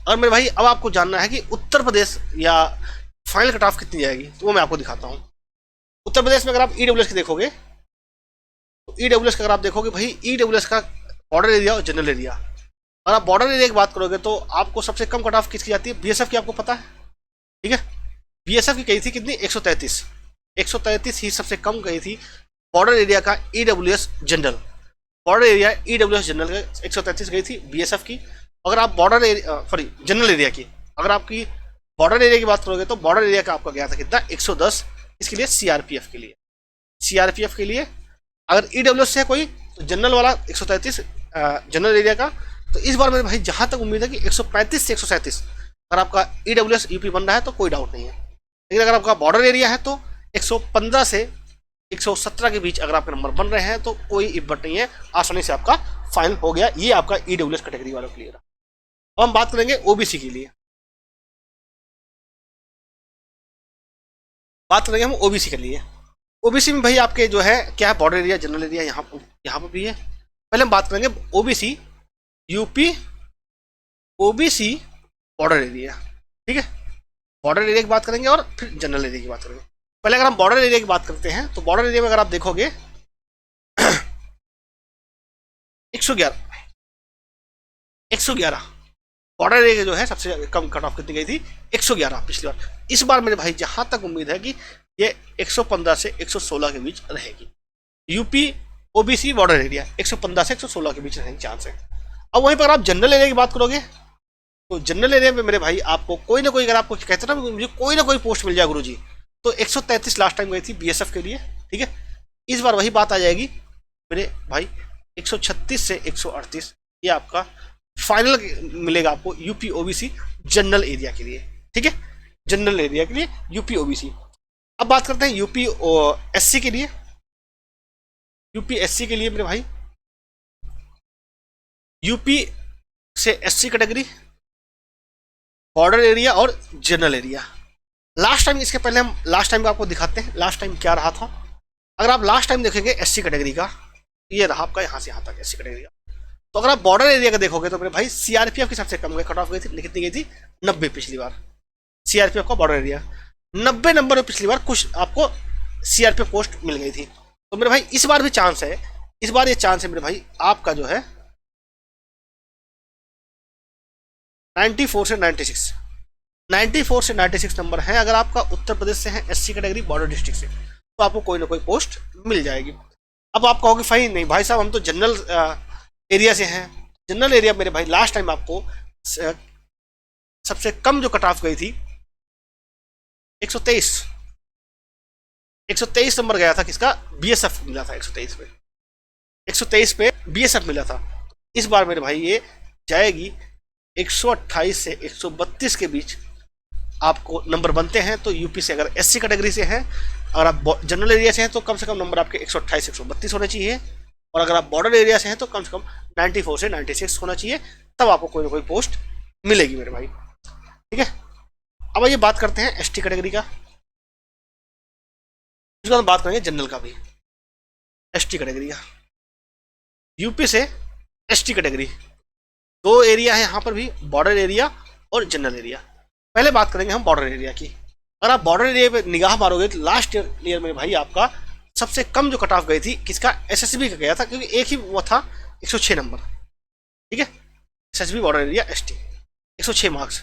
और मेरे भाई अब आपको जानना है कि उत्तर प्रदेश या फाइनल कट ऑफ कितनी जाएगी, तो वो मैं आपको दिखाता हूँ। उत्तर प्रदेश में अगर आप ईडब्ल्यूएस की देखोगे तो ईडब्ल्यूएस का अगर आप देखोगे भाई, ईडब्ल्यूएस का बॉर्डर एरिया और जनरल एरिया, और आप बॉर्डर एरिया की बात करोगे तो आपको सबसे कम कट ऑफ किसकी जाती है, बीएसएफ की, आपको पता है, ठीक है। बीएसएफ की गई थी कितनी, 133, 133 ही सबसे कम गई थी बॉर्डर एरिया का EWS general. Border area EWS general का 133 गई थी बीएसएफ की। अगर आप border area sorry general area की, अगर आपकी बॉर्डर एरिया की बात करोगे तो बॉर्डर एरिया का आपका गया था कितना, 110, इसके लिए सीआरपीएफ के लिए, सीआरपीएफ के लिए। अगर ईडब्ल्यूएस से कोई तो जनरल वाला 133 जनरल एरिया का। तो इस बार मेरे भाई जहां तक उम्मीद है कि 135 से 137 अगर आपका ईडब्ल्यूएस यूपी बन रहा है तो कोई डाउट नहीं है। लेकिन अगर आपका बॉर्डर एरिया है तो 115 से 117 के बीच अगर आपके नंबर बन रहे हैं तो कोई इब्बत नहीं है, आसानी से आपका फाइनल हो गया। ये आपका ईडब्ल्यूएस कैटेगरी वालों के लिए। अब हम बात करेंगे ओबीसी के लिए, बात करेंगे हम ओबीसी के लिए। ओबीसी में भाई आपके जो है क्या है, बॉर्डर एरिया जनरल एरिया यहाँ पर भी है। पहले हम बात करेंगे OBC UP OBC border area, ठीक है। बॉर्डर एरिया की बात करेंगे और फिर जनरल एरिया की बात करेंगे। पहले अगर हम बॉर्डर एरिया की बात करते हैं तो बॉर्डर एरिया में अगर आप देखोगे 111 बॉर्डर एरिया जो है सबसे कम कट ऑफ कितनी गई थी, 111 पिछली बार। इस बार मेरे भाई जहां तक उम्मीद है कि ये 115 से 116 के बीच रहेगी। यूपी ओबीसी बॉर्डर एरिया 115 से 116 के बीच रहने की चांस है। अब वहीं पर आप जनरल एरिया की बात करोगे तो जनरल एरिया में मेरे भाई आपको कोई ना कोई, अगर आपको कहते ना मुझे कोई ना कोई पोस्ट मिल जाए गुरुजी, तो 133 लास्ट टाइम गई थी बीएसएफ के लिए, ठीक है। इस बार वही बात आ जाएगी मेरे भाई, 136 से 138 ये आपका फाइनल मिलेगा आपको यूपी ओबीसी जनरल एरिया के लिए, ठीक है। जनरल एरिया के लिए यूपी ओबीसी। अब बात करते हैं यूपी एससी के लिए। यूपी एससी के लिए मेरे भाई यूपी से एससी कैटेगरी, बॉर्डर एरिया और जनरल एरिया। लास्ट टाइम, इसके पहले हम लास्ट टाइम का आपको दिखाते हैं लास्ट टाइम क्या रहा था। अगर आप लास्ट टाइम देखेंगे एससी कैटेगरी का, ये रहा आपका यहाँ से यहाँ तक एससी कैटेगरी का। तो अगर आप बॉर्डर एरिया का देखोगे तो मेरे भाई सीआरपीएफ की सबसे कम कट ऑफ गई थी, कितनी गई थी, 90 पिछली बार। सीआरपीएफ का बॉर्डर एरिया 90 नंबर में पिछली बार कुछ आपको सीआरपीएफ पोस्ट मिल गई थी। तो मेरे भाई इस बार भी चांस है, इस बार ये चांस है मेरे भाई आपका जो है 94 से 96, 94 से 96 नंबर है। अगर आपका उत्तर प्रदेश से है, एससी कैटेगरी, बॉर्डर डिस्ट्रिक्ट से, तो आपको कोई ना कोई पोस्ट मिल जाएगी। अब आप कहोगे भाई नहीं भाई साहब हम तो जनरल एरिया से हैं। जनरल एरिया मेरे भाई लास्ट टाइम आपको सबसे कम जो कट ऑफ गई थी 123, 123 नंबर गया था किसका, बीएसएफ मिला था 123 पे, 123 पे बीएसएफ मिला था। इस बार मेरे भाई ये जाएगी 128 से 132 के बीच आपको नंबर बनते हैं। तो यूपी से अगर एससी कैटेगरी से हैं, अगर आप जनरल एरिया से हैं तो कम से कम नंबर आपके 128 से 132 होने चाहिए, और अगर आप बॉर्डर एरिया से हैं तो कम 94 से 96 होना चाहिए, तब आपको कोई ना कोई पोस्ट मिलेगी मेरे भाई, ठीक है। अब आइए बात करते हैं एसटी कैटेगरी का, उसके बाद बात करेंगे जनरल का भी। एसटी कैटेगरी का यूपी से एसटी कैटेगरी, दो एरिया है यहाँ पर भी, बॉर्डर एरिया और जनरल एरिया। पहले बात करेंगे हम बॉर्डर एरिया की। अगर आप बॉर्डर एरिया पे निगाह मारोगे तो लास्ट ईयर में भाई आपका सबसे कम जो कट ऑफ गई थी किसका, एसएसबी का गया था, क्योंकि एक ही वो था 106 नंबर, ठीक है। SSB border area ST 106 marks.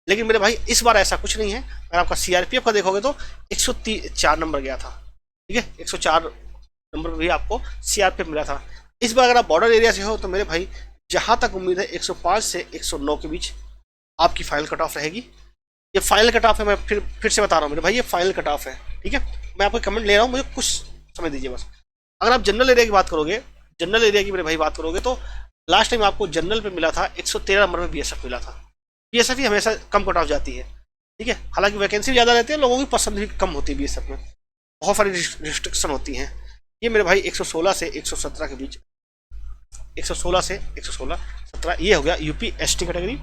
लेकिन मेरे भाई इस बार ऐसा कुछ नहीं है। अगर आपका सीआरपीएफ का देखोगे तो 104 नंबर गया था, ठीक है। 104 नंबर भी आपको सीआरपीएफ मिला था। इस बार अगर आप बॉर्डर एरिया से हो तो मेरे भाई जहां तक उम्मीद है 105 से 109 के बीच आपकी फाइनल कट ऑफ रहेगी। ये फाइनल कट ऑफ है, मैं फिर से बता रहा हूँ मेरे भाई, ये फाइनल कट ऑफ है, ठीक है। मैं आपको कमेंट ले रहा हूँ, मुझे कुछ समय दीजिए बस। अगर आप जनरल एरिया की बात करोगे, जनरल एरिया की मेरे भाई बात करोगे तो लास्ट टाइम आपको जनरल पे मिला था 113 नंबर में बीएसएफ मिला था। बीएसएफ ही हमेशा कम कट ऑफ जाती है, ठीक है। हालांकि वैकेंसी ज़्यादा रहती है, लोगों की पसंद भी कम होती है बीएसएफ में, बहुत सारी रिस्ट्रिक्शन होती हैं। ये मेरे भाई 116 से 117 के बीच, 116 से 116 17 ये हो गया यूपी एसटी कैटेगरी।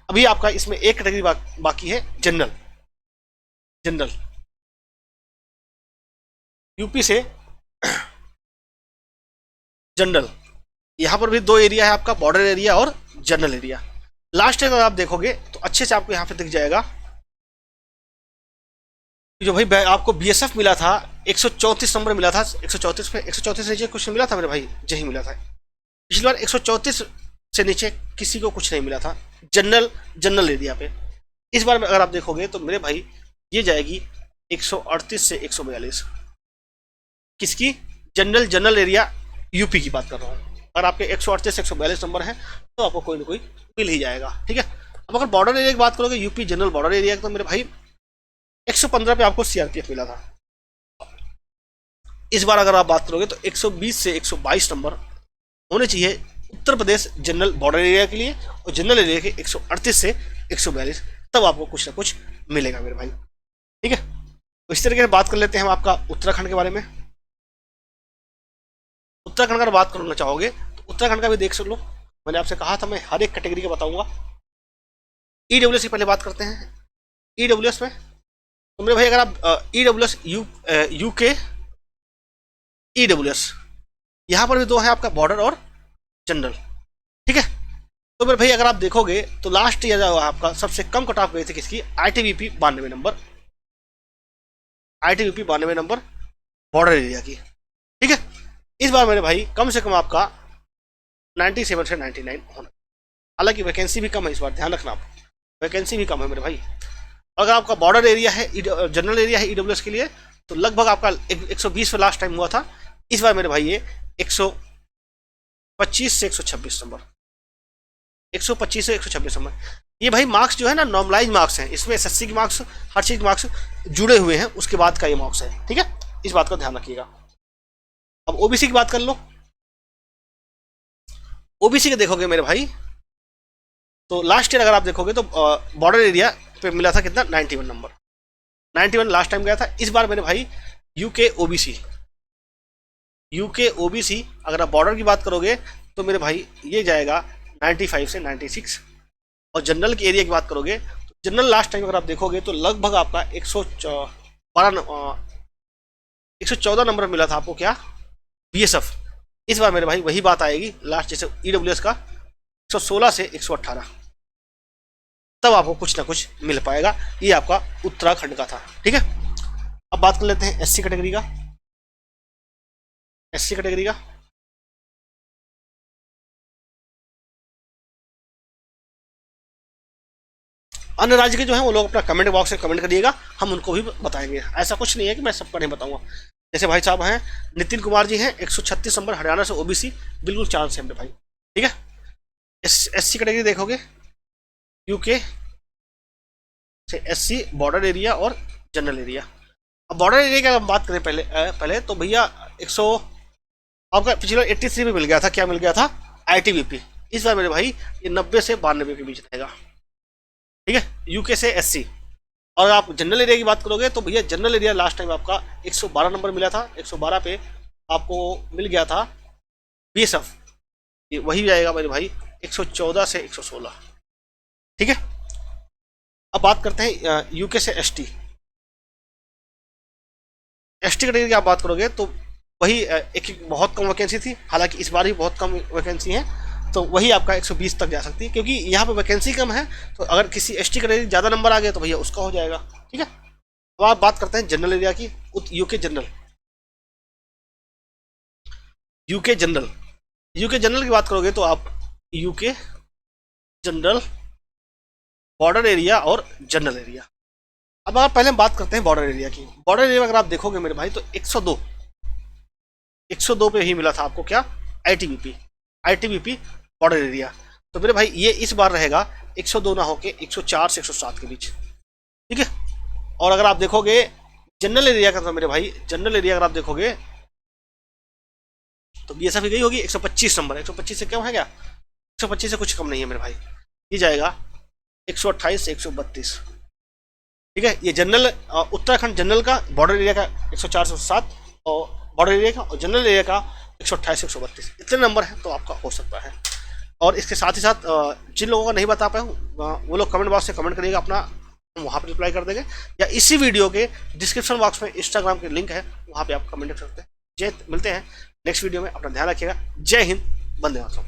अभी आपका इसमें एक कैटेगरी बाकी है जनरल। जनरल यूपी से जनरल, यहां पर भी दो एरिया है आपका, बॉर्डर एरिया और जनरल एरिया। लास्ट ईयर अगर आप देखोगे तो अच्छे से आपको यहाँ पे दिख जाएगा जो भाई आपको बीएसएफ मिला था 134 नंबर मिला था, 134 पे 134 से नीचे कुछ मिला था मेरे भाई, यही मिला था। पिछली बार 134 से नीचे किसी को कुछ नहीं मिला था जनरल एरिया पे। इस बार में अगर आप देखोगे तो मेरे भाई ये जाएगी 138 से 142। किसकी? जनरल एरिया यूपी की बात कर रहा हूँ। अगर आपके 138 से 142 नंबर है तो आपको कोई ना कोई मिल ही जाएगा, ठीक है। अब अगर बॉर्डर एरिया की बात करोगे, यूपी जनरल बॉर्डर एरिया तो मेरे भाई 115 पे आपको सीआरपीएफ मिला था। इस बार अगर आप बात करोगे तो 120 से 122 नंबर होने चाहिए Uttar Pradesh general border area के लिए, और जनरल एरिया के 138 से 142, तब आपको कुछ ना कुछ मिलेगा मेरे भाई, ठीक है। तो इस तरीके से बात कर लेते हैं हम आपका उत्तराखंड के बारे में। उत्तराखंड का बात करना चाहोगे तो उत्तराखंड का भी देख लो। मैंने आपसे कहा था मैं हर एक कैटेगरी का बताऊंगा। ईडब्ल्यूएस की पहले बात करते हैं। ईडब्ल्यूएस में तो मेरे भाई अगर आप ईडब्ल्यूएस यूके ईडब्ल्यूएस, यहां पर भी दो है आपका, बॉर्डर और जनरल, ठीक है। तो मेरे भाई अगर आप देखोगे तो लास्ट ईयर आपका सबसे कम कट ऑफ गई थी किसकी? ITBP 92 number, ITBP 92 number border area की, ठीक है। इस बार मेरे भाई कम से कम आपका 97 से 99 होना। हालांकि वैकेंसी भी कम है इस बार, ध्यान रखना आप, वैकेंसी भी कम है मेरे भाई। अगर आपका बॉर्डर एरिया है, जनरल एरिया है ईडब्ल्यूएस के लिए, तो लगभग आपका 120 पे लास्ट टाइम हुआ था। इस बार मेरे भाई ये 125 से 126 नंबर, 125 से 126 नंबर। ये भाई मार्क्स जो है ना नॉर्मलाइज मार्क्स हैं, इसमें एसएससी के मार्क्स, हर चीज के मार्क्स जुड़े हुए हैं, उसके बाद का ये मार्क्स है, ठीक है। इस बात का ध्यान रखिएगा। अब ओबीसी की बात कर लो। ओबीसी के देखोगे मेरे भाई तो लास्ट ईयर अगर आप देखोगे तो बॉर्डर एरिया पे मिला था कितना? 91 नंबर, 91 लास्ट टाइम गया था। इस बार मेरे भाई यूके ओबीसी अगर आप बॉर्डर की बात करोगे तो मेरे भाई ये जाएगा 95 से 96। और जनरल के एरिया की बात करोगे तो जनरल लास्ट टाइम अगर आप देखोगे तो लगभग आपका 114 नंबर मिला था आपको, क्या? बीएसएफ। इस बार मेरे भाई वही बात आएगी लास्ट, जैसे ईडब्ल्यूएस का 116 से 118, तब आपको कुछ ना कुछ मिल पाएगा। ये आपका उत्तराखंड का था, ठीक है। अब बात कर लेते हैं एससी कैटेगरी का। एससी कैटेगरी का अन्य राज्य के जो है वो लोग अपना कमेंट बॉक्स में कमेंट करिएगा, हम उनको भी बताएंगे। ऐसा कुछ नहीं है कि मैं सबका नहीं बताऊंगा। जैसे भाई साहब हैं नितिन कुमार जी हैं 136 नंबर हरियाणा से ओबीसी, बिल्कुल चांस है मेरे भाई, ठीक है। एससी कैटेगरी देखोगे यूके से एससी बॉर्डर एरिया और जनरल एरिया। अब बॉर्डर एरिया की अगर बात करें पहले तो भैया 100 आपका पिछले 83 में मिल गया था, क्या मिल गया था? आईटीबीपी। इस बार मेरे भाई ये 90 से 92 के बीच रहेगा, ठीक है, यूके से एससी। और आप जनरल एरिया की बात करोगे तो भैया जनरल एरिया लास्ट टाइम आपका 112 नंबर मिला था, 112 पे आपको मिल गया था बीएसएफ, ये वही जाएगा मेरे भाई 114 से 116, ठीक है। अब बात करते हैं यूके से एसटी। एसटी कैटेगरी की आप बात करोगे तो वही एक बहुत कम वैकेंसी थी, हालांकि इस बार भी बहुत कम वैकेंसी है, तो वही आपका 120 तक जा सकती है, क्योंकि यहाँ पे वैकेंसी कम है। तो अगर किसी एसटी कैटेगरी ज़्यादा नंबर आ गए तो भैया उसका हो जाएगा, ठीक है। अब आप बात करते हैं जनरल एरिया की। यूके जनरल की बात करोगे तो आप यूके जनरल बॉर्डर एरिया और जनरल एरिया। अब आप पहले बात करते हैं बॉर्डर एरिया की। बॉर्डर एरिया अगर आप देखोगे मेरे भाई तो 102 पे ही मिला था आपको, क्या? ITBP border area. तो मेरे भाई ये इस बार रहेगा 102 ना होके 104 से 107 के बीच, ठीक है। और अगर आप देखोगे जनरल एरिया का तो मेरे भाई जनरल एरिया अगर आप देखोगे तो बीएसएफ ही गई होगी 125 नंबर, 125 से कम है क्या? 125 से कुछ कम नहीं है मेरे भाई, ये जाएगा 128 से 132, ठीक है। ये जनरल उत्तराखंड जनरल का बॉर्डर एरिया का 104 से 107 और बॉर्डर एरिया का, और जनरल एरिया का 128 से 132, इतने नंबर है तो आपका हो सकता है। और इसके साथ ही साथ जिन लोगों को नहीं बता पाए वो लोग कमेंट बॉक्स में कमेंट करिएगा अपना, हम वहाँ पर रिप्लाई कर देंगे, या इसी वीडियो के डिस्क्रिप्शन बॉक्स में इंस्टाग्राम के लिंक है, वहाँ पे आप कमेंट कर सकते हैं। मिलते हैं नेक्स्ट वीडियो में, अपना ध्यान रखिएगा। जय हिंद, वंदे मातरम।